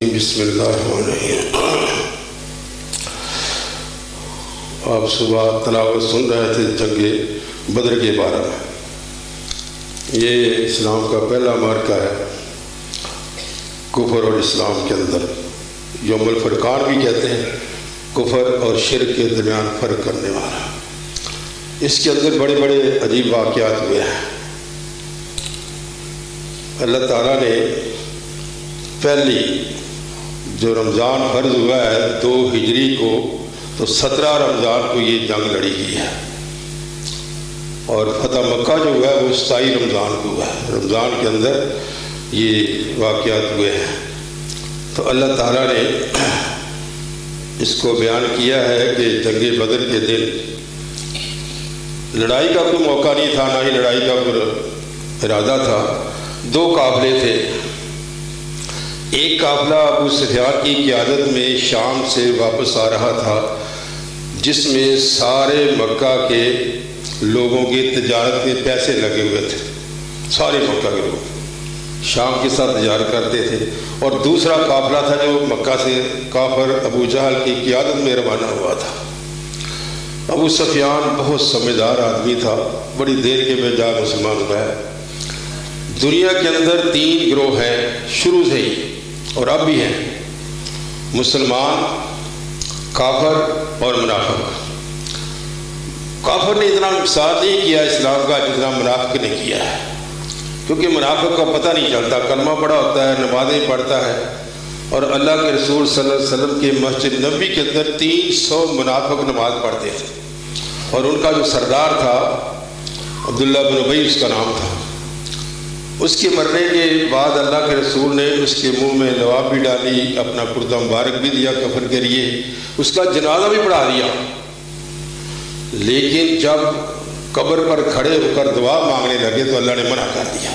بسم اللہ الرحمن الرحیم۔ آپ صبح تلاوت سن رہے تھے جنگ بدر کے بارے میں۔ یہ اسلام کا پہلا معرکہ ہے کفر اور اسلام کے اندر، یوم الفرقان بھی کہتے ہیں، کفر اور شرک کے درمیان فرق کرنے والا۔ اس کے اندر بڑے بڑے عجیب واقعات ہوئے ہیں۔ اللہ تعالیٰ نے پہلی جو رمضان فرض ہوا ہے 2 ہجری کو، تو 17 رمضان کو یہ جنگ لڑی گئی ہے، اور فتح مکہ جو ہوا ہے وہ 27 رمضان کو ہوا ہے۔ رمضان کے اندر یہ واقعات ہوئے ہیں۔ تو اللہ تعالیٰ نے اس کو بیان کیا ہے کہ جنگ بدر کے دن لڑائی کا کوئی موقع نہیں تھا، نہ ہی لڑائی کا کوئی ارادہ تھا۔ 2 قافلے تھے۔ ایک قافلہ ابو سفیان کی قیادت میں شام سے واپس آ رہا تھا، جس میں سارے مکہ کے لوگوں کی تجارت میں پیسے لگے ہوئے تھے۔ سارے مکہ کے لوگ شام کے ساتھ تجارت کرتے تھے۔ اور دوسرا قافلہ تھا جو مکہ سے کافر ابو جہل کی قیادت میں روانہ ہوا تھا۔ ابو سفیان بہت سمجھدار آدمی تھا، بڑی دیر کے میں جا مسلمان ہوا ہے۔ دنیا کے اندر 3 گروہ ہیں شروع سے ہی، اور اب بھی ہیں: مسلمان، کافر اور منافق۔ کافر نے اتنا ساتھ نہیں کیا اسلام کا جتنا منافق نے کیا ہے، کیونکہ منافق کا پتہ نہیں چلتا، کلمہ پڑھا ہوتا ہے، نمازیں پڑھتا ہے، اور اللہ کے رسول صلی اللہ علیہ وسلم کے مسجد نبوی کے اندر 300 منافق نماز پڑھتے تھے، اور ان کا جو سردار تھا عبداللہ بن ابی اس کا نام تھا۔ اس کے مرنے کے بعد اللہ کے رسول نے اس کے منہ میں لواب بھی ڈالی، اپنا کرتا مبارک بھی دیا کفن کے لیے، اس کا جنازہ بھی پڑھا دیا۔ لیکن جب قبر پر کھڑے ہو کر دعا مانگنے لگے تو اللہ نے منع کر دیا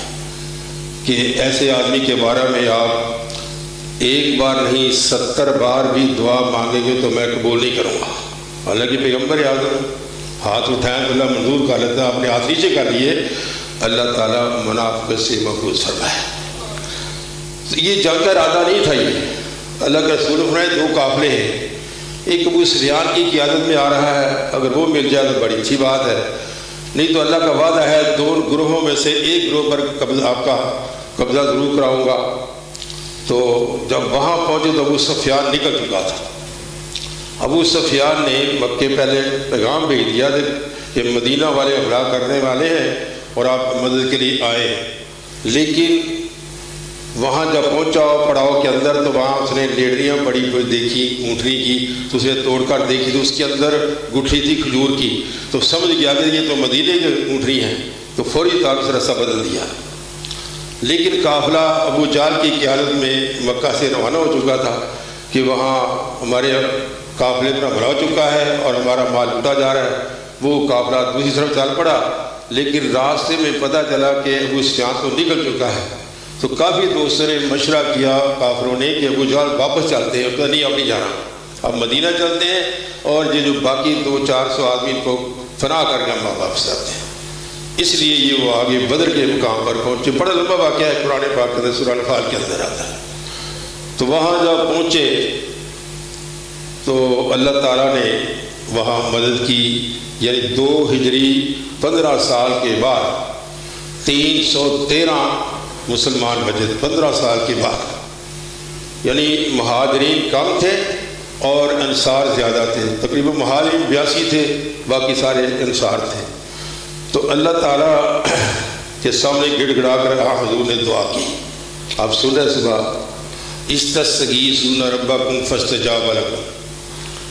کہ ایسے آدمی کے بارے میں آپ 1 بار نہیں 70 بار بھی دعا مانگیں گے تو میں قبول نہیں کروں گا۔ حالانکہ پیغمبر اعظم ہاتھ اٹھائیں تو اللہ منظور کر لیتا، اپنے ہاتھ نیچے کر لیے، اللہ تعالیٰ منافقت سے محفوظ فرمائے۔ یہ جنگ کا ارادہ نہیں تھا۔ یہ اللہ کے رسول فرمائے 2 قافلے ہیں، ایک ابو سفیان کی قیادت میں آ رہا ہے، اگر وہ مل جائے تو بڑی اچھی بات ہے، نہیں تو اللہ کا وعدہ ہے 2 گروہوں میں سے ایک گروہ پر آپ کا قبضہ ضرور کراؤں گا۔ تو جب وہاں پہنچے تو ابو سفیان نکل چکا تھا۔ ابو سفیان نے مکے پہلے پیغام بھیج دیا کہ مدینہ والے حملہ کرنے والے ہیں اور آپ مدد کے لیے آئے، لیکن وہاں جب پہنچا پڑاؤ کے اندر تو وہاں اس نے لیڑیاں پڑی ہوئی دیکھی اونٹنی کی، تو اسے توڑ کر دیکھی تو اس کے اندر گٹھلی تھی کھجور کی، تو سمجھ گیا کہ یہ تو مدینے کی اونٹنی ہے، تو فوری طور سے رستہ بدل دیا۔ لیکن قافلہ ابو جہل کی قیادت میں مکہ سے روانہ ہو چکا تھا کہ وہاں ہمارے قافلے پر حملہ ہو چکا ہے اور ہمارا مال لوٹا جا رہا ہے۔ وہ قافلہ دوسری طرف چل پڑا، لیکن راستے میں پتہ چلا کہ ابو سفیان تو نکل چکا ہے۔ تو کافی دوستوں نے مشورہ کیا کافروں نے کہ ابو جہل واپس چلتے ہیں، تو نہیں اب نہیں جانا، اب مدینہ چلتے ہیں، اور یہ جو باقی 200-400 آدمی کو فنا کر کے ہم واپس جاتے ہیں۔ اس لیے یہ وہ آگے بدر کے مقام پر پہنچے۔ بڑا لمبا واقعہ ہے، قرآن پاک کے اندر سورہ انفال کے اندر آتا ہے۔ تو وہاں جب پہنچے تو اللہ تعالیٰ نے وہاں مدد کی، یعنی 2 ہجری 15 سال کے بعد 313 مسلمان بچے، 15 سال کے بعد، یعنی مہاجرین کم تھے اور انصار زیادہ تھے، تقریباً مہاجرین 82 تھے، باقی سارے انصار تھے۔ تو اللہ تعالیٰ کے سامنے گڑ گڑا کر حضور نے دعا کی۔ آپ سن رہے صبح استستغیثون ربکم فاستجاب لکم،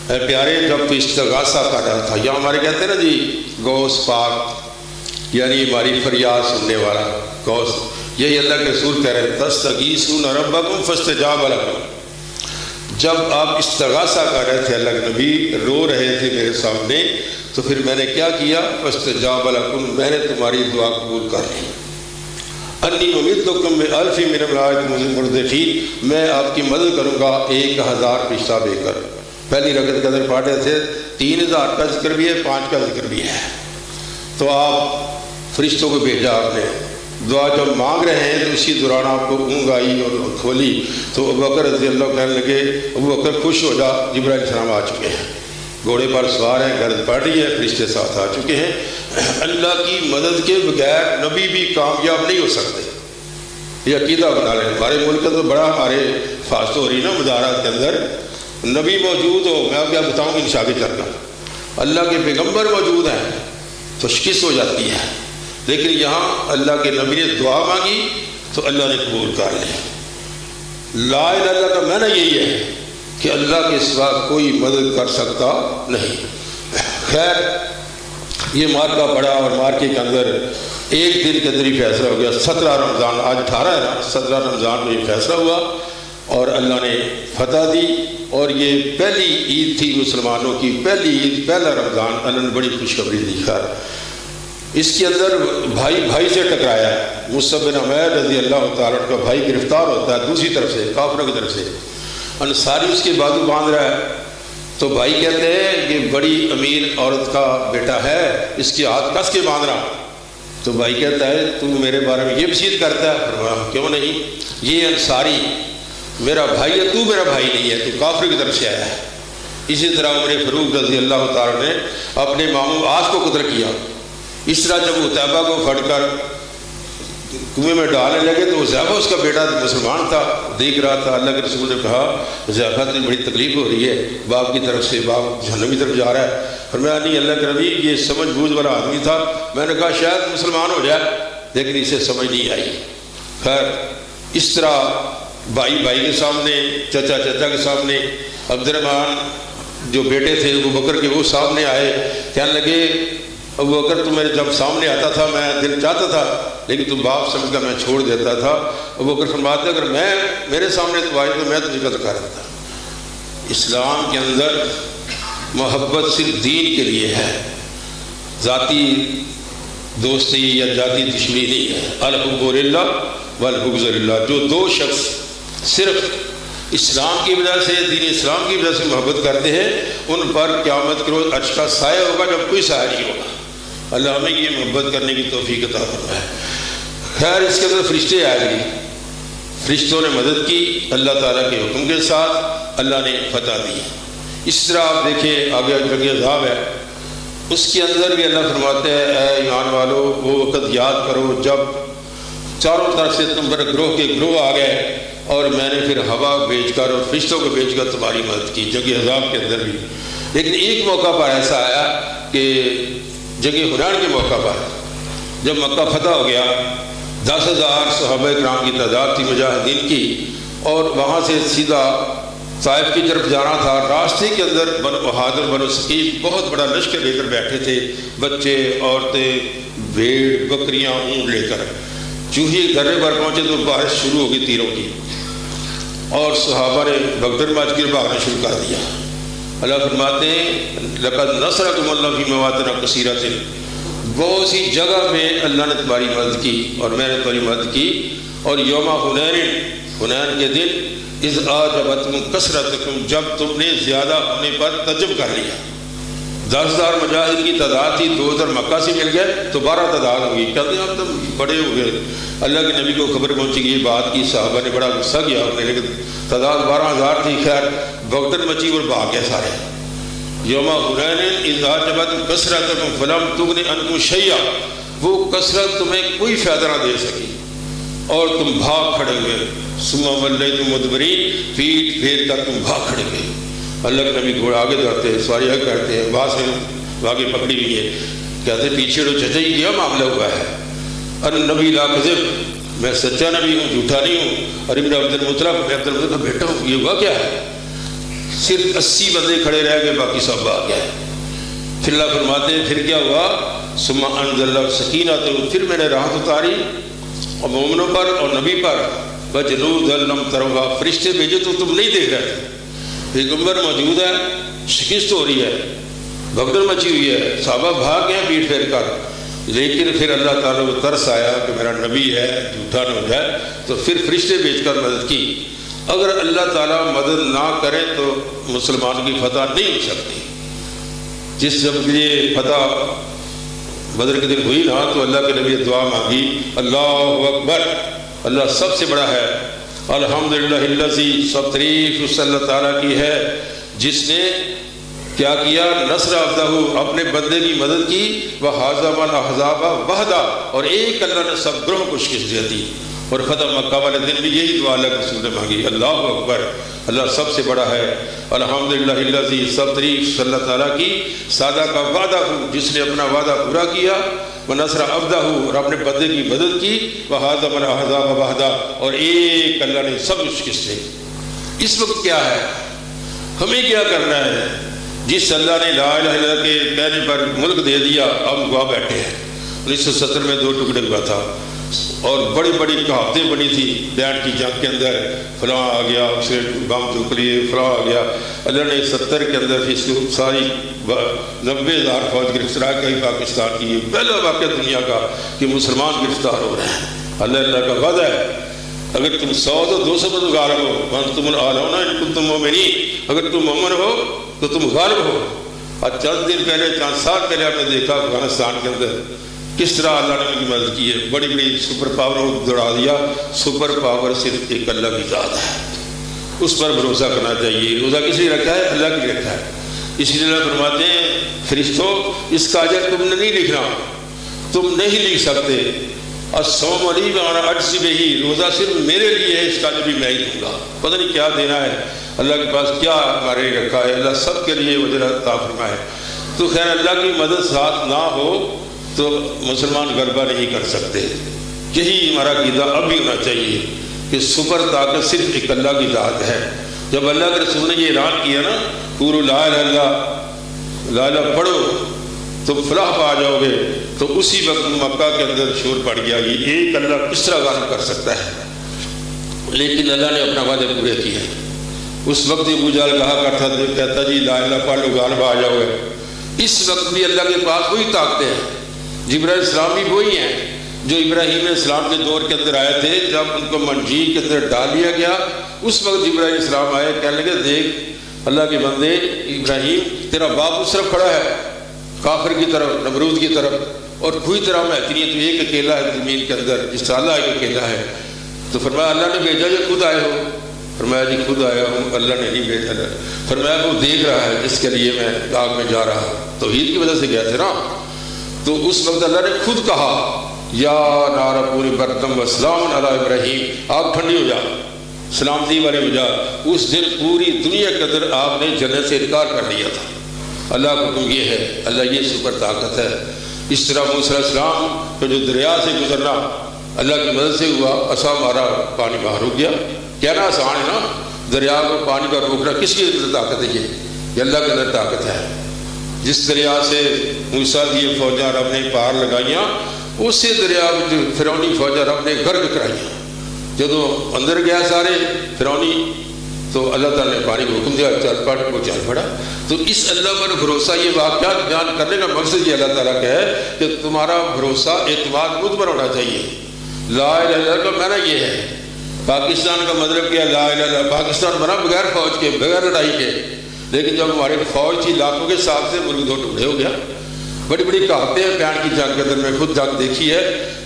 اے پیارے جب تو استغاثہ کر رہا تھا، یا ہمارے کہتے ہیں نا جی غوث پاک، یعنی ہماری فریاد سننے والا غوث، یہی اللہ کے رسول کہہ رہے ہیں تستغیثون ربکم فاستجاب لکم۔ جب آپ استغاثہ کر رہے تھے، اللہ کے نبی رو رہے تھے میرے سامنے، تو پھر میں نے کیا کیا؟ فاستجاب لکم، میں نے تمہاری دعا قبول کر لی۔ انی ممدکم بألف من الملائکۃ مردفین، میں آپ کی مدد کروں گا 1000 فرشتہ بے کر۔ پہلی رکعت کے اندر پڑھ رہے تھے 3000 کا ذکر بھی ہے، 5 کا ذکر بھی ہے۔ تو آپ فرشتوں کو بھیجا آپ نے، دعا جب مانگ رہے ہیں تو اسی دوران آپ کو اونگ آئی اور کھولی تو ابوبکر رضی اللہ کہنے لگے ابوبکر خوش ہو جا، جبرائیل علیہ السلام آ چکے ہیں، گھوڑے پر سوار ہیں، گرد پڑ رہی ہے، فرشتے ساتھ آ چکے ہیں۔ اللہ کی مدد کے بغیر نبی بھی کامیاب نہیں ہو سکتے، یہ عقیدہ بنا لیں۔ ہمارے ملک کا تو بڑا ہمارے فاصل ہو رہی نا مدارات کے اندر، نبی موجود ہو، میں آپ کیا بتاؤں گی انشاء چل کر، اللہ کے پیغمبر موجود ہیں تو شکست ہو جاتی ہے، لیکن یہاں اللہ کے نبی نے دعا مانگی تو اللہ نے قبول کر لی۔ لا الہ الا اللہ کا معنی یہی ہے کہ اللہ کے سوا کوئی مدد کر سکتا نہیں۔ خیر یہ مارکا پڑا اور مارکے کے اندر ایک دن کے اندر ہی فیصلہ ہو گیا، 17 رمضان، آج 18 ہے نا، 17 رمضان میں یہ فیصلہ ہوا اور اللہ نے فتح دی، اور یہ پہلی عید تھی مسلمانوں کی، پہلی عید، پہلا رمضان، اللہ نے بڑی خوشخبری دی۔ خیر اس کے اندر بھائی بھائی سے ٹکرایا، مصعب بن عمیر رضی اللہ تعالیٰ کا بھائی گرفتار ہوتا ہے دوسری طرف سے، کافروں کی طرف سے، انصاری اس کے بازو باندھ رہا ہے، تو بھائی کہتے ہیں کہ بڑی امیر عورت کا بیٹا ہے، اس کے ہاتھ کس کے باندھ رہا، تو بھائی کہتا ہے تو میرے بارے میں یہ وصیت کرتا ہے؟ فرمایا کیوں نہیں، یہ انصاری میرا بھائی ہے، تو میرا بھائی نہیں ہے، تو کافر کی طرف سے آیا ہے۔ اسی طرح عمر فاروق رضی اللہ تعالیٰ نے اپنے ماموں عاص کو قتل کیا۔ اس طرح جب عتیبہ کو پھڑ کر کنویں میں ڈالنے لگے تو حذیفہ اس کا بیٹا مسلمان تھا، دیکھ رہا تھا، اللہ کے رسول نے کہا حذیفہ تجھے بڑی تکلیف ہو رہی ہے، باپ کی طرف سے، باپ جہنم کی طرف جا رہا ہے۔ فرمایا نہیں اللہ کے نبی، یہ سمجھ بوجھ والا آدمی تھا، میں نے کہا شاید مسلمان ہو جائے، لیکن اسے سمجھ نہیں آئی۔ خیر اس طرح بھائی بھائی کے سامنے، چچا چچا کے سامنے، عبد الرحمن جو بیٹے تھے ابوبکر کے وہ سامنے آئے، کہنے لگے ابوبکر تو میرے جب سامنے آتا تھا میں دل چاہتا تھا لیکن تم باپ سمجھ کر میں چھوڑ دیتا تھا۔ ابوبکر فرماتے اگر میرے سامنے تو آئے تو میں تجھے قتل کر دیتا۔ اسلام کے اندر محبت صرف دین کے لیے ہے، ذاتی دوستی یا ذاتی دشمنی نہیں ہے۔ الحب للہ والبغض للہ، جو دو شخص صرف اسلام کی وجہ سے، دین اسلام کی وجہ سے محبت کرتے ہیں، ان پر قیامت کے روز عرش کا سایہ ہوگا جب کوئی سایہ نہیں ہوگا۔ اللہ ہمیں یہ محبت کرنے کی توفیق عطا فرمائے۔ خیر اس کے اندر فرشتے آئے گی، فرشتوں نے مدد کی اللہ تعالیٰ کے حکم کے ساتھ، اللہ نے فتح دی۔ اس طرح آپ دیکھیں آگے جنگ عذاب ہے، اس کے اندر بھی اللہ فرماتے ہیں اے ایمان والو وہ وقت یاد کرو جب چاروں طرف سے تم پر گروہ کے گروہ آ گئے اور میں نے پھر ہوا بھیج کر اور فرشتوں کو بھیج کر تمہاری مدد کی جنگ عذاب کے اندر بھی۔ لیکن ایک موقع پر ایسا آیا کہ جنگ حنین کے موقع پر جب مکہ فتح ہو گیا، 10,000 صحابہ کرام کی تعداد تھی مجاہدین کی، اور وہاں سے سیدھا طائف کی طرف جانا تھا۔ راستے کے اندر بنو بہادر بنو ثقیف بہت بڑا لشکر لے کر بیٹھے تھے، بچے، عورتیں، بھیڑ، بکریاں، اونٹ لے کر۔ چوہے درے پر پہنچے تو بارش شروع ہو گئی تیروں کی، اور صحابہ نے بھگدڑ مچ کر بھاگنا شروع کر دیا۔ اللہ فرماتے ہیں لقد نصرکم اللہ فی مواطن کثیرۃ، بہت سی جگہ میں اللہ نے تمہاری مدد کی اور میں نے تمہاری مدد کی۔ اور یوم حنین کے دن اذ اعجبتکم کثرتکم، جب تم نے زیادہ ہونے پر تعجب کر لیا۔ 10,000 مجاہد کی تعداد تھی، 2,000 مکہ سے مل گئے تو 12 تعداد ہوگی۔ کہتے ہیں اب تم بڑے ہو گئے۔ اللہ کے نبی کو خبر پہنچی کہ یہ بات کی، صحابہ نے بڑا غصہ کیا اور لیکن تعداد 12,000 تھی۔ خیر بھگدڑ مچی اور بھاگ گئے سارے۔ یوم حنین اذ اعجبتکم کثرتکم فلم تغن عنکم شیئا، وہ کثرت تمہیں کوئی فائدہ نہ دے سکی اور تم بھاگ کھڑے ہوئے۔ ثم ولیتم مدبرین، پیٹ پھیر کر تم بھاگ کھڑے ہوئے۔ اللہ کے نبی گھوڑا آگے دھڑتے ہیں، سواری آگے کرتے ہیں، بعض سے آگے پکڑی ہوئی ہے، کہتے ہیں پیچھے تو چچا ہی کیا معاملہ ہوا ہے۔ النبی لا کذب، میں سچا نبی ہوں، جھوٹا نہیں ہوں۔ اور ابن عبد المطلب، میں عبد المطلب کا بیٹا ہوں۔ یہ ہوا کیا ہے؟ صرف 80 بندے کھڑے رہ گئے، باقی سب آ گئے۔ پھر اللہ فرماتے ہیں پھر کیا ہوا؟ ثم انزل اللہ سکینۃ، پھر میں نے راحت اتاری اور مومنوں پر اور نبی پر، وجنودا لم تروہا، فرشتے بھیجے تو تم نہیں دیکھ رہے تھے۔ پیغمبر موجود ہے، شکست ہو رہی ہے، بھگدڑ مچی ہوئی ہے، صحابہ بھاگ گئے پیٹ پھیر کر، لیکن پھر اللہ تعالیٰ کو ترس آیا کہ میرا نبی ہے، جھوٹا نہ ہو جائے، تو پھر فرشتے بھیج کر مدد کی۔ اگر اللہ تعالیٰ مدد نہ کرے تو مسلمان کی فتح نہیں ہو سکتی۔ جس جب یہ فتح بدر کے دن ہوئی نا تو اللہ کے نبی دعا مانگی، اللہ اکبر، اللہ سب سے بڑا ہے، الحمدللہ الذی، سب تعریف اس اللہ تعالیٰ کی ہے جس نے کیا کیا، نصر عبدہ، اپنے بندے کی مدد کی، وَحَازَمَ الْأَحْزَابَ وَحْدَہ، اور ایک اللہ نے سب گروہ کو شکست دی۔ اور فتح مکہ والے دن بھی یہی دعا اللہ کے رسول نے مانگی، اللہ اکبر، اللہ سب سے بڑا ہے، الحمدللہ الذی، سب تعریف اللہ تعالیٰ کی، سادہ کا وعدہ ہوں جس نے اپنا وعدہ پورا کیا، وَنَصْرَ عَبْدَهُ، اور اپنے بندے کی مدد کی، وَحَازَمَ الْأَحْزَابَ وَحْدَہ، اور ایک اللہ نے سب شکست دی۔ اس وقت کیا ہے، ہمیں کیا کرنا ہے؟ جس اللہ نے لا الہ الا اللہ کے کہنے پر ملک دے دیا، اب گواہ بیٹھے ہیں۔ 1970 میں 2 ٹکڑے ہوا تھا اور بڑی بڑی کہاوتیں بنی تھی بینڈ کی جنگ کے اندر، فلاں آ گیا، اسے بم چوک لیے، فلاں آ گیا۔ اللہ نے 70 کے اندر اس کو ساری 90,000 فوج گرفتار کی پاکستان کی، پہلا واقعہ دنیا کا کہ مسلمان گرفتار ہو رہے ہیں۔ اللہ کا وعدہ ہے، اگر تم 100 تو 200 پر غالب ہو، وَأَنْتُمُ الْأَعْلَوْنَ إِن كُنتُم مُؤْمِنِينَ، اگر تم مومن ہو تو تم غالب ہو۔ اور چند دن پہلے، چند سال پہلے آپ نے دیکھا افغانستان کے اندر کس طرح اللہ نے ان کی مدد کی ہے، بڑی بڑی سپر پاور کو دوڑا دیا۔ سپر پاور صرف ایک اللہ کی ذات ہے، اس پر بھروسہ کرنا چاہیے۔ روزہ کس لیے رکھا ہے؟ اللہ کے لیے رکھا ہے۔ اس لیے اللہ فرماتے ہیں فرشتوں، اس کا اجر تم نے نہیں لکھنا، تم نہیں لکھ سکتے۔ الصوم لی وانا اجزی بہ، روزہ صرف میرے لیے ہے، اس کا اجر بھی میں ہی دوں گا۔ پتہ نہیں کیا دینا ہے، اللہ کے پاس کیا ہمارے رکھا ہے، اللہ سب کے لیے اجر عطا فرمائے۔ تو خیر اللہ کی مدد ساتھ نہ ہو تو مسلمان غلبہ نہیں کر سکتے۔ یہی ہمارا عقیدہ اب بھی ہونا چاہیے کہ سپر طاقت صرف ایک اللہ کی ذات ہے۔ جب اللہ کے رسول نے یہ اعلان کیا نا، پورو لا الہ الا اللہ، لا الہ پڑھو تم فلاح پا جاؤ گے، تو اسی وقت مکہ کے اندر شور پڑ گیا کہ ایک اللہ کس طرح غالب کر سکتا ہے۔ لیکن اللہ نے اپنا وعدے پورے کیے۔ اس وقت ابو جہل کہا کرتا تھا، کہتا جی لا الہ پڑھ لو غالب آ جاؤ گے۔ اس وقت بھی اللہ کے پاس وہی طاقتیں ہیں، جبرائیل السلام بھی وہی ہیں جو ابراہیم علیہ السلام کے دور کے اندر آئے تھے۔ جب ان کو منجیل کے اندر ڈال دیا گیا، اس وقت جبرائیل علیہ السلام آئے، کہنے لگے دیکھ اللہ کے بندے ابراہیم، تیرا باپ اس طرف کھڑا ہے کافر کی طرف، نمرود کی طرف، اور کوئی طرح میں اتنی تو ایک اکیلا ہے زمین کے اندر، جس طرح اللہ ایک اکیلا ہے۔ تو فرمایا اللہ نے بھیجا یا خود آئے ہو؟ فرمایا جی خود آیا ہوں، اللہ نے نہیں بھیجا۔ فرمایا وہ دیکھ رہا ہے جس کے لیے میں آگ میں جا رہا ہوں، توحید کی وجہ سے گیا تھے نا۔ تو اس وقت اللہ نے خود کہا یا نار کونی بردم وسلام علی ابراہیم، آگ ٹھنڈی ہو جا، سلامتی والے ہو جا۔ اس دن پوری دنیا کے اندر آپ نے جنت سے انکار کر لیا تھا۔ اللہ کا حکم یہ ہے، اللہ یہ سپر طاقت ہے۔ اس طرح موسیٰ علیہ السلام کو جو دریا سے گزرنا اللہ کی مدد سے ہوا، عصا مارا پانی باہر ہو گیا۔ کہنا آسان ہے نا، دریا کو پانی کا روکنا کس کی طاقت ہے؟ یہ اللہ کے اندر طاقت ہے۔ جس دریا سے موسیٰ کی فوجاں رب نے پار لگائیاں، اسی دریا میں فرعونی فوجاں رب نے غرق کرائیاں۔ جب اندر گیا سارے فرعونی، تو اللہ تعالیٰ نے پانی کو حکم دیا چل پڑ، وہ چل پڑا۔ تو اس اللہ پر بھروسہ، یہ واقعات بیان کرنے کا مقصد یہ اللہ تعالیٰ کا ہے کہ تمہارا بھروسہ اعتماد مجھ پر ہونا چاہیے۔ لا الہ الا اللہ کا معنی یہ ہے۔ پاکستان کا مطلب کیا؟ لا الہ الا اللہ۔ پاکستان بنا بغیر فوج کے، بغیر لڑائی کے، لیکن جب ہماری فوج تھی لاکھوں کے ساتھ سے ملک 2 ٹکڑے ہو گیا۔ بڑی بڑی کہاوتیں ہیں بیان کی جنگ کے اندر، میں خود جنگ دیکھی ہے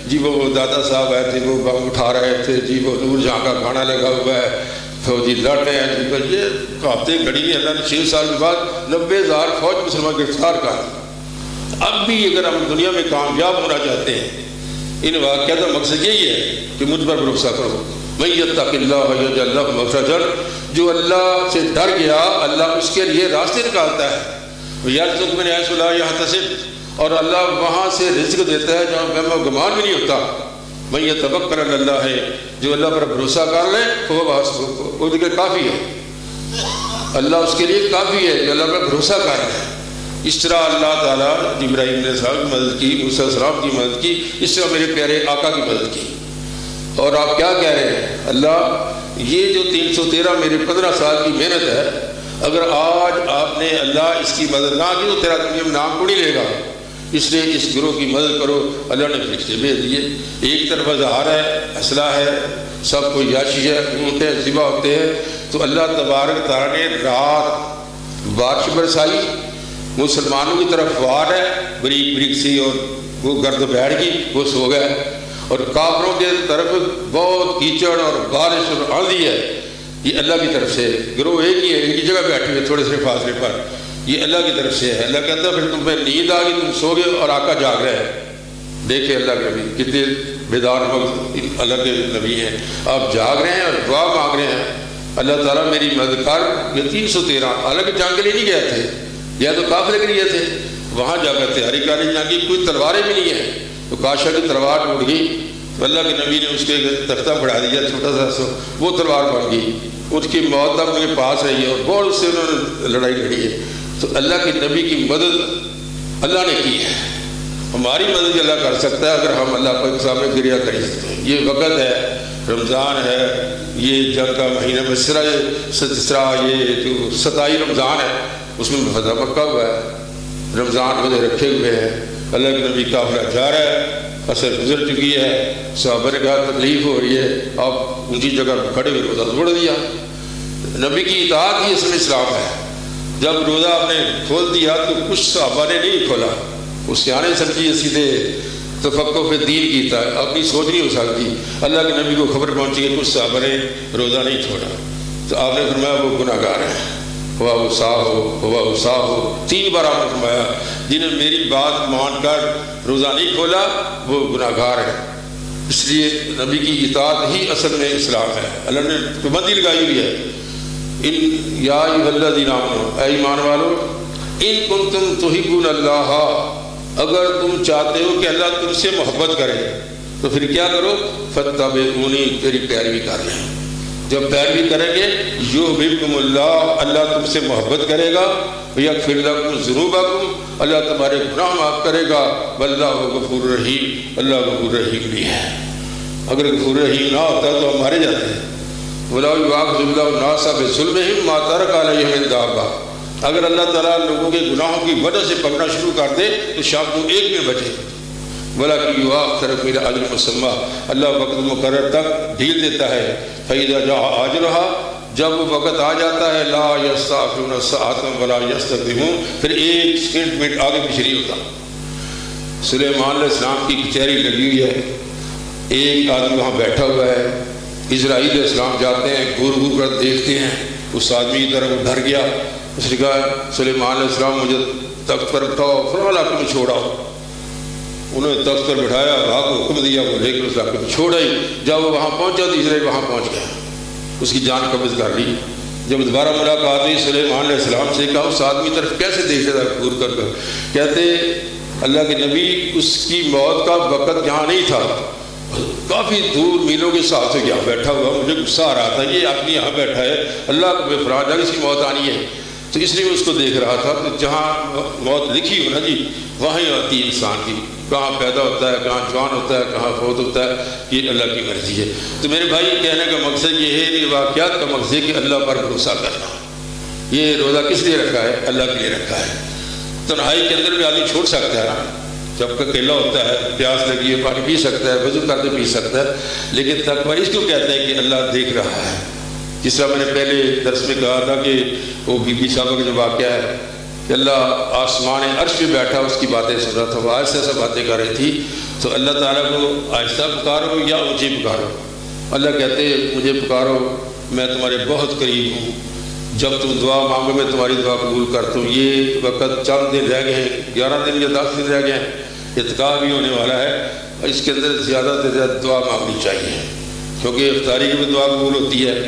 جی۔ وہ دادا صاحب آئے تھے، وہ بم اٹھا رہے تھے جی، وہ نور جہاں کا گانا لگا ہوا ہے، فوجی لڑ رہے ہیں جی۔ یہ کہاوتیں گھڑی ہیں، اللہ نے 6 سال کے بعد 90,000 فوج مسلمان گرفتار کر۔ اب بھی اگر ہم دنیا میں کامیاب ہونا چاہتے ہیں، ان واقعات کا مقصد یہی ہے کہ مجھ پر بھروسہ کرو۔ من یتق اللہ یجعل لہ مخرجا، جو اللہ سے ڈر گیا اللہ اس کے لیے راستے نکالتا ہے۔ یرزق من حیث لا یحتسب، اور اللہ وہاں سے رزق دیتا ہے جہاں وہم و گمان بھی نہیں ہوتا۔ من یتوکل علی اللہ ہے، جو اللہ پر بھروسہ کر لے وہ اس کے کافی ہے، اللہ اس کے لیے کافی ہے جو اللہ پر بھروسہ کر لے۔ اس طرح اللہ تعالیٰ ابراہیم علیہ السلام کی مدد کی، موسیٰ علیہ السلام کی مدد کی، اس طرح میرے پیارے آقا کی مدد کی۔ اور آپ کیا کہہ رہے ہیں؟ اللہ یہ جو 313 میرے 15 سال کی محنت ہے، اگر آج آپ نے اللہ اس کی مدد نہ کی تو تیرا دنیا میں نام کو نہیں لے گا، اس لیے اس گروہ کی مدد کرو۔ اللہ نے فرشتے بھیج دیے۔ ایک طرف اظہار ہے، اسلحہ ہے، سب کو یاشی ہے، اونٹیں ذبح ہوتے ہیں، تو اللہ تبارک تعالیٰ نے رات بارش برسائی، مسلمانوں کی طرف وار ہے، بریک سی اور وہ گرد بیٹھ گئی، وہ سو گئے، اور کافروں کے طرف بہت کیچڑ اور بارش اور آندھی ہے، یہ اللہ کی طرف سے، گروہ ایک ہی ہے، ایک ہی جگہ بیٹھے ہوئے تھوڑے سے فاصلے پر، یہ اللہ کی طرف سے ہے۔ اللہ کہتا ہے پھر تمہیں نیند آ گئی، تم سو گئے اور آقا جاگ رہے ہیں۔ دیکھیں اللہ کے نبی کتنے بیدار وقت اللہ کے نبی ہیں، آپ جاگ رہے ہیں اور دعا مانگ رہے ہیں، اللہ تعالیٰ میری مدد کر۔ یہ 313 حالانکہ جنگ کے لیے نہیں گئے تھے، یا تو قافلے کے لیے تھے، وہاں جا کر تیاری کاری جنگ کی، کوئی تلواریں بھی نہیں ہیں، تو کاشا کی تلوار ٹوٹ گئی، اللہ کے نبی نے اس کے تختہ بڑھا دیا چھوٹا سا، وہ تلوار بن گئی، اس کی موت تک ان کے پاس رہی ہے اور بہت اس سے انہوں نے لڑائی لڑی ہے۔ تو اللہ کے نبی کی مدد اللہ نے کی ہے، ہماری مدد اللہ کر سکتا ہے اگر ہم اللہ کے سامنے گریہ کر سکتے ہیں۔ یہ وقت ہے، رمضان ہے، یہ جنگ کا مہینہ، مسرا یہ جو 27 رمضان ہے اس میں فتح مکہ ہوا ہے، رمضان روزے رکھے ہوئے ہیں، اللہ کے نبی قافلہ جا رہا ہے، اثر گزر چکی ہے، صحابہ نے کہا تکلیف ہو رہی ہے، آپ اونچی جگہ کھڑے ہوئے روزہ توڑ دیا۔ نبی کی اطاعت ہی اس میں اسلام ہے۔ جب روزہ آپ نے کھول دیا تو کچھ صحابہ نے نہیں کھولا، اس سیانے سمجھی سیدھے تفقہ فی الدین کیتا ہے، اپنی سوچ نہیں ہو سکتی۔ اللہ کے نبی کو خبر پہنچی کہ کچھ صحابہ نے روزہ نہیں چھوڑا، تو آپ نے فرمایا وہ گناہ گار ہیں، ہوا اسا ہو 3 بار آپ نے فرمایا، جنہوں نے میری بات مان کر روزہ نہیں کھولا وہ گناہ گار ہے۔ اس لیے نبی کی اطاعت ہی اصل میں اسلام ہے۔ اللہ نے پابندی لگائی ہوئی ہے، یا ایھا الذین آمنوا، اے ایمان والو، ان کنتم تحبون اللہ، اگر تم چاہتے ہو کہ اللہ تم سے محبت کرے تو پھر کیا کرو، فاتبعونی، تیری پیروی کر لیں۔ جب پیروی کریں گے یحببکم اللہ، اللہ تم سے محبت کرے گا، ویغفر لکم ذنوبکم، اللہ تمہارے گناہ معاف کرے گا، واللہ غفور رحیم، اللہ غفور رحیم بھی ہے۔ اگر غفور رحیم نہ ہوتا تو ہم مارے جاتے ہیں۔ وَلَوْ يُؤَاخِذُ اللَّهُ النَّاسَ بِظُلْمِهِمْ مَا تَرَكَ عَلَيْهِم مِّن دَابَّةٍ، اگر اللہ تعالیٰ لوگوں کے گناہوں کی وجہ سے پکڑنا شروع کر دے تو شام کو ایک میں بچے، وَلَكِنْ يُؤَخِّرُكُمْ إِلَىٰ أَجَلٍ مُّسَمًّى، اللہ وقت مقرر تک ڈھیل دیتا ہے۔ فَإِذَا جَاءَ أَجَلُهَا، جب وہ وقت آ جاتا ہے، لَا يَسْتَأْخِرُونَ سَاعَةً وَلَا يَسْتَقْدِمُونَ، پھر ایک سیکنڈ منٹ آگے پیچھے نہیں ہوتا۔ سلیمان علیہ السلام کی کچہری لگی ہوئی ہے، ایک آدمی وہاں بیٹھا ہوا ہے، اسرائیل علیہ السلام جاتے ہیں، گور گور کر دیکھتے ہیں، اس آدمی کی طرف ڈر گیا، اس نے کہا سلیمان علیہ السلام مجھے تخت پر بٹھاؤ، فلاں علاقے میں چھوڑاؤ۔ انہوں نے تخت پر بٹھایا، راہ کو حکم دیا، وہ لے کر اس علاقے میں چھوڑا ہی۔ جب وہ وہاں پہنچا تو اسرائیل وہاں پہنچ گیا، اس کی جان قبض کر لی۔ جب دوبارہ ملاقات ہوئی سلیمان علیہ السلام سے، کہا اس آدمی طرف کیسے دیکھتے تھا گور کر کر؟ کہتے اللہ کے نبی اس کی موت کا وقت یہاں نہیں تھا، کافی دور میلوں کے ساتھ سے یہاں بیٹھا ہوا، مجھے غصہ آ رہا تھا، یہ آدمی یہاں بیٹھا ہے، اللہ کو بے فراج ہے، اس کی موت آنی ہے، تو اس لیے میں اس کو دیکھ رہا تھا۔ تو جہاں موت لکھی ہو نا جی، وہاں ہی آتی ہے انسان کی، کہاں پیدا ہوتا ہے، کہاں جوان ہوتا ہے، کہاں فوت ہوتا ہے، یہ اللہ کی مرضی ہے۔ تو میرے بھائی کہنے کا مقصد یہ ہے، یہ واقعات کا مقصد ہے کہ اللہ پر بھروسہ کرنا۔ یہ روزہ کس لیے رکھا ہے؟ اللہ کے لیے رکھا ہے۔ تنہائی کے اندر بھی آدمی چھوڑ سکتا ہے نا، جب اکیلا ہوتا ہے، پیاس لگی ہے، پانی پی سکتا ہے، وضو کرتے پی سکتا ہے، لیکن تقویٰ اس کو کہتے ہیں کہ اللہ دیکھ رہا ہے۔ جس طرح میں نے پہلے درس میں کہا تھا کہ وہ بی بی صاحبہ کا جو واقعہ ہے کہ اللہ آسمان عرش پہ بیٹھا، اس کی باتیں سن رہا تھا، وہ آہستہ سے باتیں کر رہی تھی، تو اللہ تعالیٰ کو آہستہ پکارو یا اونچی پکارو؟ اللہ کہتے مجھے پکارو، میں تمہارے بہت قریب ہوں، جب تم دعا مانگو میں تمہاری دعا قبول کرتا ہوں۔ یہ وقت چند دن رہ گئے ہیں، 11 دن یا 10 دن رہ گئے ہیں، اعتکاف بھی ہونے والا ہے، اس کے اندر زیادہ سے زیادہ دعا مانگنی چاہیے، کیونکہ افطاری کی بھی دعا قبول ہوتی ہے،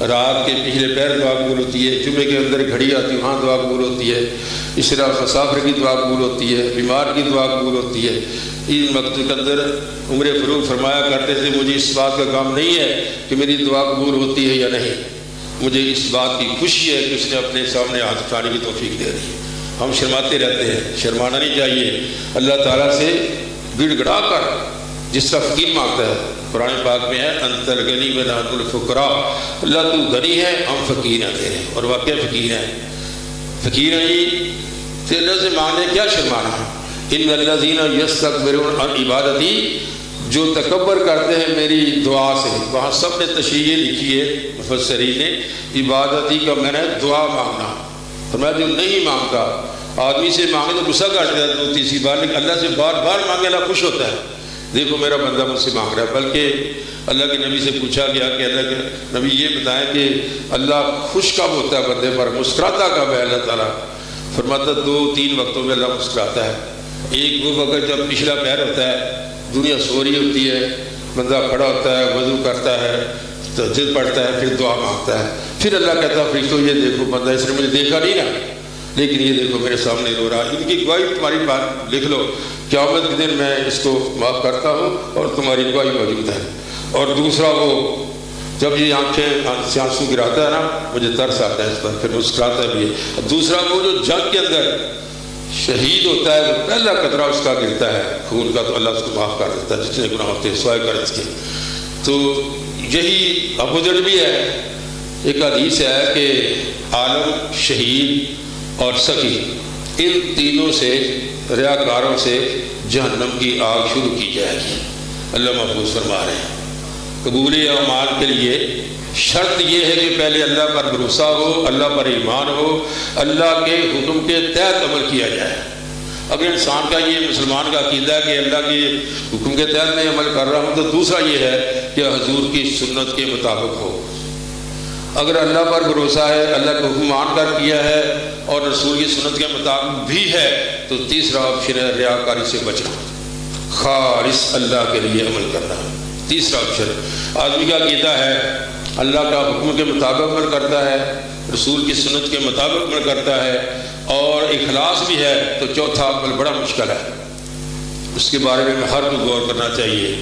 رات کے پچھلے پہر دعا قبول ہوتی ہے، جمعے کے اندر گھڑی آتی ہے وہاں دعا قبول ہوتی ہے، اس طرح مسافر کی دعا قبول ہوتی ہے، بیمار کی دعا قبول ہوتی ہے۔ ان وقت کے اندر عمر فاروق فرمایا کرتے تھے مجھے اس بات کا کام نہیں ہے کہ میری دعا قبول ہوتی ہے یا نہیں، مجھے اس بات کی خوشی ہے کہ اس نے اپنے سامنے ہاتھ اٹھانے کی توفیق دے دی۔ ہم شرماتے رہتے ہیں، شرمانا نہیں چاہیے، اللہ تعالیٰ سے گڑ گڑا کر جس طرح فقیر مانگتا ہے، قرآن پاک میں ہے انت الغنی و نحن الفقراء، اللہ تو غنی ہے ہم فقیر ہیں تیرے، اور واقعہ فقیر ہیں، فقیر ہیں جی، تو اللہ سے مانگنے کیا شرمانا ہے؟ ان الذین یستکبرون عن عبادتی، جو تکبر کرتے ہیں میری دعا سے، وہاں سب نے تشریح لکھی ہے مفسرین نے، عبادتی کا میں نے دعا مانگنا، فرمایا جو نہیں مانگتا آدمی سے مانگے تو غصہ کرتا ہے 2-3 بار، لیکن اللہ سے بار بار مانگے اللہ خوش ہوتا ہے، دیکھو میرا بندہ مجھ سے مانگ رہا ہے۔ بلکہ اللہ کے نبی سے پوچھا گیا کہ اللہ کے نبی یہ بتائیں کہ اللہ خوش کب ہوتا ہے بندے پر، مسکراتا کب ہے اللہ تعالیٰ؟ فرماتا 2-3 وقتوں میں اللہ مسکراتا ہے۔ ایک وہ وقت جب پچھلا پہر ہوتا ہے، دنیا سو رہی ہوتی ہے، بندہ کھڑا ہوتا ہے، وضو کرتا ہے، تہجد پڑھتا ہے، پھر دعا مانگتا ہے، پھر اللہ کہتا ہے فرشتوں یہ دیکھو بندہ اس نے مجھے دیکھا نہیں نا، لیکن یہ دیکھو میرے سامنے رو رہا ہے، ان کی گواہی تمہاری بات لکھ لو، قیامت کے دن میں اس کو معاف کرتا ہوں اور تمہاری گواہی موجود ہے۔ اور دوسرا وہ جب یہ آنکھیں سے آنسو گراتا ہے نا، مجھے ترس آتا ہے اس پر، پھر مسکراتا بھی ہے۔ دوسرا وہ جو جنگ کے اندر شہید ہوتا ہے، پہلا قطرہ اس کا گرتا ہے خون کا، تو اللہ اس کو معاف کر دیتا ہے جتنے گناہ ہوتے ہیں سوائے قرض کے۔ تو یہی اپوزٹ بھی ہے، ایک حدیث ہے کہ عالم، شہید اور سخی، ان تینوں سے ریاکاروں سے جہنم کی آگ شروع کی جائے گی۔ اللہ محفوظ فرما رہے ہیں۔ قبول اعمال کے لیے شرط یہ ہے کہ پہلے اللہ پر بھروسہ ہو، اللہ پر ایمان ہو، اللہ کے حکم کے تحت عمل کیا جائے۔ اگر انسان کا یہ مسلمان کا عقیدہ ہے کہ اللہ کے حکم کے تحت میں عمل کر رہا ہوں، تو دوسرا یہ ہے کہ حضور کی سنت کے مطابق ہو۔ اگر اللہ پر بھروسہ ہے، اللہ کا حکم مان کر کیا ہے اور رسول کی سنت کے مطابق بھی ہے، تو تیسرا آپشن ہے ریاکاری سے بچنا، خالص اللہ کے لیے عمل کرنا۔ تیسرا آپشن آدمی کا عقیدہ ہے اللہ کا حکم کے مطابق عمل کرتا ہے، رسول کی سنت کے مطابق عمل کرتا ہے اور اخلاص بھی ہے، تو چوتھا عمل بڑا مشکل ہے۔ اس کے بارے میں ہر کو غور کرنا چاہیے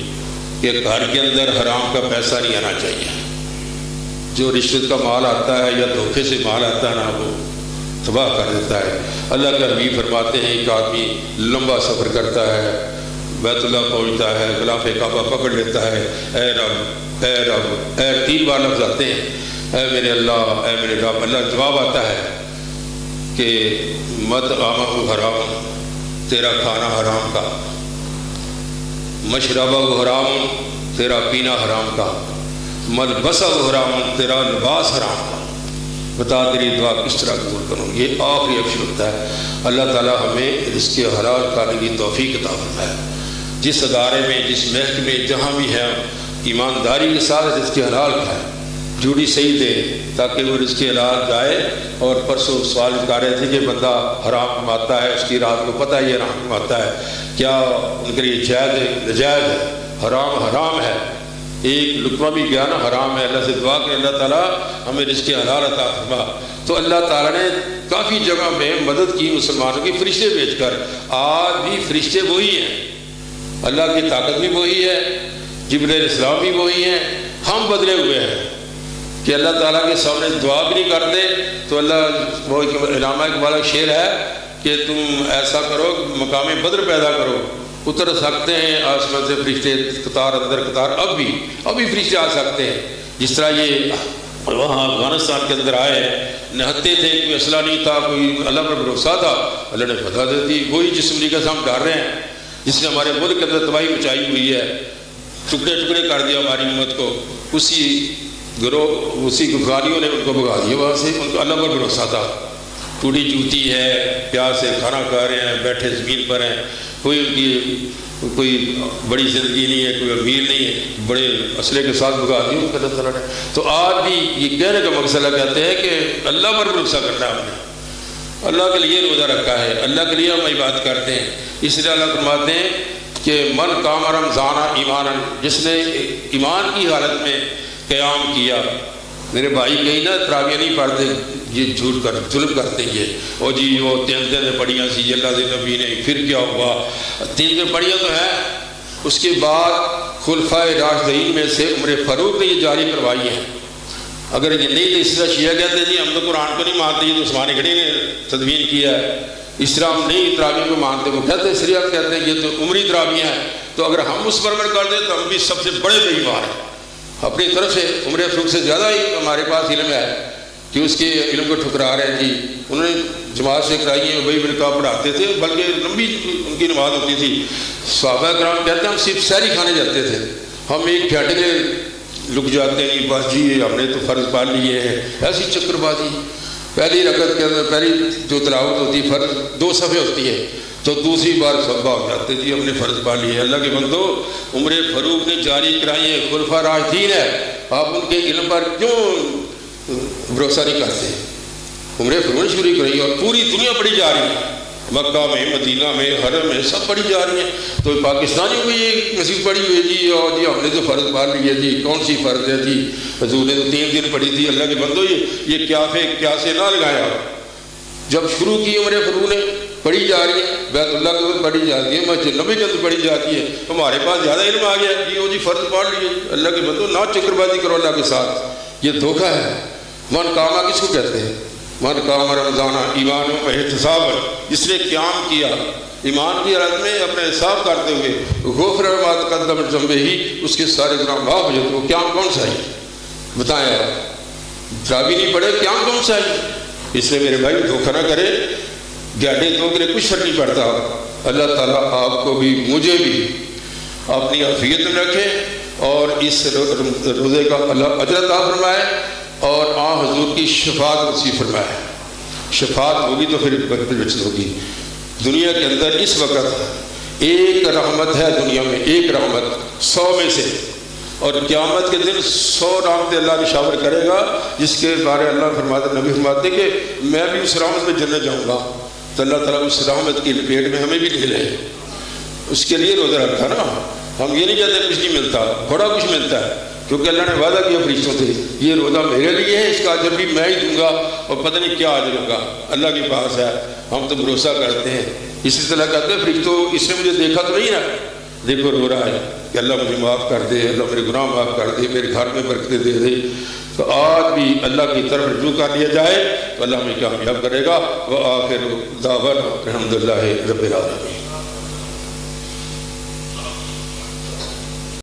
کہ گھر کے اندر حرام کا پیسہ نہیں آنا چاہیے۔ جو رشوت کا مال آتا ہے یا دھوکے سے مال آتا ہے نا، وہ تباہ کر دیتا ہے۔ اللہ کے حبیب فرماتے ہیں ایک آدمی لمبا سفر کرتا ہے، بیت اللہ پہنچتا ہے، غلاف کعبہ پکڑ لیتا ہے، اے رب، اے رب، اے 3 بار لفظ آتے ہیں، اے میرے اللہ، اے میرے رب۔ اللہ جواب آتا ہے کہ مطعمہ حرام، تیرا کھانا حرام کا، مشربہ حرام، تیرا پینا حرام کا، ملبسہ حرام، تیرا لباس حرام کا، بتا تیری دعا کس طرح قبول کروں۔ یہ آخری آپشن ہوتا ہے۔ اللہ تعالیٰ ہمیں رزق حلال کھانے کی توفیق عطا فرمائے۔ جس ادارے میں، جس محکمے میں، جہاں بھی ہے، ایمانداری کے ساتھ رزق حلال کھائے، جوڑی صحیح دے تاکہ وہ رزق حلال جائے۔ اور پرسوں سوال کر رہے تھے کہ بندہ حرام کماتا ہے، اس کی رات کو پتہ ہے یہ حرام کماتا ہے، کیا ان کے لیے جائز ہے ناجائز ہے؟ حرام حرام ہے، ایک لقمہ بھی گیا نا حرام ہے۔ اللہ سے دعا کہ اللہ تعالیٰ ہمیں رزق حلال عطا فرما۔ تو اللہ تعالیٰ نے کافی جگہ میں مدد کی مسلمانوں کی فرشتے بھیج کر۔ آج بھی فرشتے وہی ہیں، اللہ کی طاقت بھی وہی ہے، جبرائیل علیہ السلام بھی وہی ہیں، ہم بدلے ہوئے ہیں کہ اللہ تعالیٰ کے سامنے دعا بھی نہیں کرتے۔ تو اللہ وہ علامہ اقبال کا شعر ہے کہ تم ایسا کرو مقام بدر پیدا کرو، اتر سکتے ہیں آسمان سے فرشتے قطار اندر قطار، ابھی فرشتے آ سکتے ہیں۔ جس طرح یہ وہاں افغانستان کے اندر آئے، نہتے تھے، کوئی اسلحہ نہیں تھا، کوئی اللہ پر بھروسہ تھا، اللہ نے فتح دے دی۔ وہی جس امریکہ سے ہم ڈر رہے ہیں، جس نے ہمارے ملک کے اندر تباہی مچائی ہوئی ہے، ٹکڑے ٹکڑے کر دیا ہماری امت کو، اسی غفغانیوں نے ان کو بھگا دیا وہاں سے۔ ان کو اللہ پر بھروسہ تھا، ٹوٹی جوتی ہے، پیاس سے کھانا کھا رہے ہیں، بیٹھے زمین پر ہیں، کوئی ان کی کوئی بڑی زندگی نہیں ہے، کوئی امیر نہیں ہے، بڑے اسلحے کے ساتھ بھگا دیا ان کو اللہ تعالیٰ نے۔ تو آج بھی یہ کہنے کا مقصد کہتے ہیں کہ اللہ پر بھروسہ کرنا ہے، ہم نے اللہ کے لیے روزہ رکھا ہے، اللہ کے لیے ہم عبادت کرتے ہیں۔ اس لیے اللہ فرماتے ہیں کہ من قام رمضان ایمانا، جس نے ایمان کی حالت میں قیام کیا۔ میرے بھائی کہیں نہ تراویح نہیں پڑھتے، یہ جھوٹ کر ظلم کرتے ہیں یہ، اور جی وہ 3 دن پڑھیاں سی اللہ دے نبی نے، پھر کیا ہوا؟ 3 دن پڑھیاں تو ہیں، اس کے بعد خلفائے راشدین میں سے عمر فاروق نے یہ جاری کروائی ہیں۔ اگر یہ نہیں تو اس طرح شیعہ کہتے ہیں جی ہم تو قرآن کو نہیں مانتے، یہ تو عثمان غنی نے تدوین کیا ہے، اس طرح ہم نہیں تراویح کو مانتے، وہ کہتے ہیں شریعت کہتے ہیں یہ تو عمری تراویح ہیں۔ تو اگر ہم اس پر عمل کر دیں تو ہم بھی سب سے بڑے بے ایمان ہیں۔ اپنی طرف سے عمر فاروق سے زیادہ ہی ہمارے پاس علم ہے کہ اس کے علم کو ٹھکرا رہے ہیں جی۔ انہوں نے جماعت سے کرائی ہے، وہی بن کعب پڑھاتے تھے، بلکہ لمبی ان کی نماز ہوتی تھی۔ صحابہ کرام کہتے ہیں ہم صرف سحری کھانے جاتے تھے، ہم ایک گھنٹے کے رک جاتے ہیں، بس جی ہم نے تو فرض پال لیے ہیں، ایسی چکر بازی۔ پہلی رکعت کے اندر پہلی جو تلاوت ہوتی ہے فرض 2 صفحے ہوتی ہے، تو دوسری بار صبح ہو جاتے جی ہم نے فرض پا لیے۔ اللہ کے بندو، عمر فاروق نے جاری کرائی ہے، خلفاء راشدین ہے، آپ ان کے علم پر کیوں بھروسہ نہیں کرتے؟ عمر فاروق نے شروع کرائی اور پوری دنیا پڑھی جا رہی ہے، مکہ میں، مدینہ میں، حرم میں، سب پڑھی جا رہی ہیں۔ تو پاکستانیوں میں یہ نصیب پڑھی ہوئی جی، اور جی ہم نے تو فرض پا لی ہے جی، کون سی فرض ہے جی، حضور نے تو 3 دن پڑھی تھی۔ اللہ کے بندو، یہ کیاسے نہ لگایا۔ جب شروع کی عمر فاروق نے، پڑھی جا رہی ہے، بیت اللہ کے اندر پڑھی جاتی ہے، مسجد نبوی کے اندر پڑھی جاتی ہے، ہمارے پاس زیادہ علم آ گیا جی، وہ جی فرض پڑھ لیے۔ اللہ کے بندو، نہ چکر بازی کرو اللہ کے ساتھ، یہ دھوکہ ہے۔ من کاما کس کو کہتے ہیں؟ من کام رمضانہ ایمان و احتساب، جس نے قیام کیا ایمان کی حالت میں اپنے حساب کرتے ہوئے، غفر ما تقدم من ذنبہ، اس کے سارے گناہ معاف ہو جاتے۔ وہ قیام کون سا ہے بتائیں آپ؟ تراویح نہیں پڑھے، قیام کون سا ہے؟ اس لیے میرے بھائی دھوکہ نہ کرے، گاڑے تو کے لیے کچھ فرق نہیں پڑتا۔ اللہ تعالیٰ آپ کو بھی مجھے بھی اپنی عافیت میں رکھے، اور اس روزے کا اللہ اجر عطا فرمائے، اور حضور کی شفاعت نصیب فرمائے۔ شفاعت ہوگی تو پھر بچت ہوگی۔ دنیا کے اندر اس وقت ایک رحمت ہے، دنیا میں ایک رحمت 100 میں سے، اور قیامت کے دن 100 رحمتیں اللہ نشاور کرے گا، جس کے بارے اللہ فرماتے، نبی فرماتے کہ میں بھی اس رحمت میں جنت جاؤں گا۔ تو اللہ تعالیٰ اس رحمت کی لپیٹ میں ہمیں بھی لے لے۔ اس کے لیے روزہ رکھا نا، ہم یہ نہیں کہتے کچھ نہیں ملتا، بڑا کچھ ملتا ہے، کیونکہ اللہ نے وعدہ کیا فرشتوں سے، یہ روزہ میرے لیے ہے، اس کا اجر بھی میں ہی دوں گا، اور پتہ نہیں کیا اجر ہوگا، اللہ کے پاس ہے۔ ہم تو بھروسہ کرتے ہیں، اسی طرح کہتے ہیں فرشتوں، اس نے مجھے دیکھا تو نہیں نا، دیکھو رو رہا ہے کہ اللہ مجھے معاف کر دے، اللہ میرے گناہ معاف کر دے، میرے گھر میں برکتیں دے دے۔ تو آج بھی اللہ کی طرف رجوع کر لیا جائے تو اللہ ہمیں کامیاب کرے گا۔ وآخر دعوانا الحمدللہ رب العالمین۔